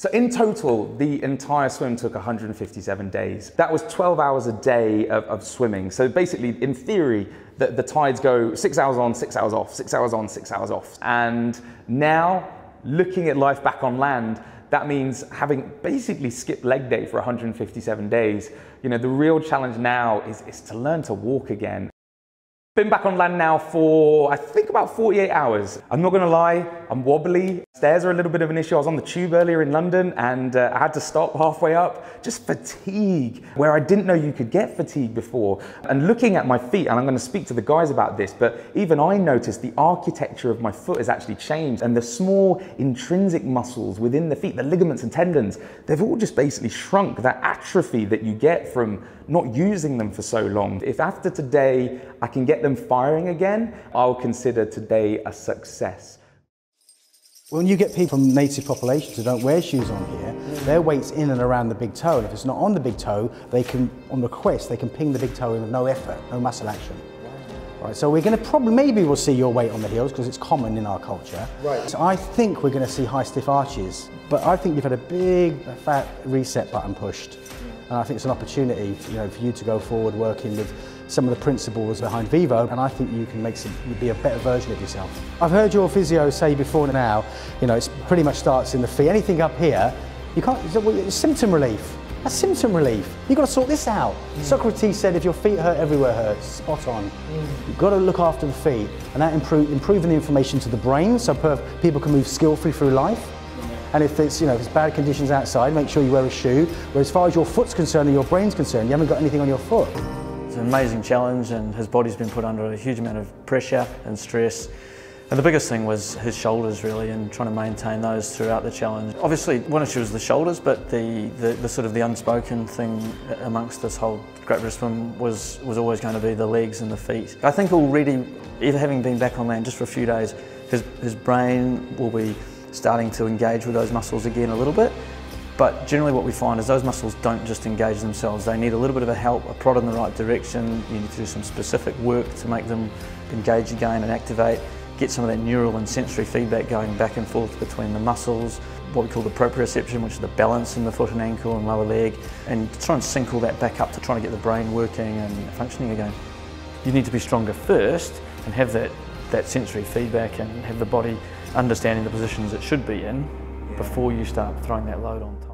So in total, the entire swim took 157 days. That was 12 hours a day of swimming. So basically, in theory, the tides go 6 hours on, 6 hours off, 6 hours on, 6 hours off. And now, looking at life back on land, that means having basically skipped leg day for 157 days. You know, the real challenge now is to learn to walk again. Been back on land now for, I think, about 48 hours. I'm not gonna lie, I'm wobbly. Stairs are a little bit of an issue. I was on the tube earlier in London and I had to stop halfway up. Just fatigue, where I didn't know you could get fatigue before. And looking at my feet, and I'm gonna speak to the guys about this, but even I noticed the architecture of my foot has actually changed, and the small intrinsic muscles within the feet, the ligaments and tendons, they've all just basically shrunk. That atrophy that you get from not using them for so long. If after today I can get them firing again, I'll consider today a success. When you get people from native populations who don't wear shoes on here, their weight's in and around the big toe, and if it's not on the big toe, they can, on request, they can ping the big toe in with no effort, no muscle action. Right, so we're going to maybe we'll see your weight on the heels because it's common in our culture. Right. So I think we're going to see high stiff arches, but I think you've had a big fat reset button pushed. And I think it's an opportunity, you know, for you to go forward working with some of the principles behind Vivo, and I think you can be a better version of yourself. I've heard your physio say before now, you know, it pretty much starts in the feet. Anything up here, you can't, it's symptom relief. That's symptom relief. You've got to sort this out. Socrates said if your feet hurt, everywhere hurts. Spot on. You've got to look after the feet, and that improving the information to the brain so people can move skillfully through life. And if it's, you know, if it's bad conditions outside, make sure you wear a shoe. Where as far as your foot's concerned and your brain's concerned, you haven't got anything on your foot. It's an amazing challenge, and his body's been put under a huge amount of pressure and stress. And the biggest thing was his shoulders, really, and trying to maintain those throughout the challenge. Obviously, one issue was the shoulders, but the sort of the unspoken thing amongst this whole Great British Swim was always going to be the legs and the feet. I think already, even having been back on land just for a few days, his brain will be starting to engage with those muscles again a little bit. But generally what we find is those muscles don't just engage themselves. They need a little bit of a help, a prod in the right direction. You need to do some specific work to make them engage again and activate, get some of that neural and sensory feedback going back and forth between the muscles, what we call the proprioception, which is the balance in the foot and ankle and lower leg, and try and sync all that back up to try to get the brain working and functioning again. You need to be stronger first and have that sensory feedback and have the body understanding the positions it should be in before you start throwing that load on top.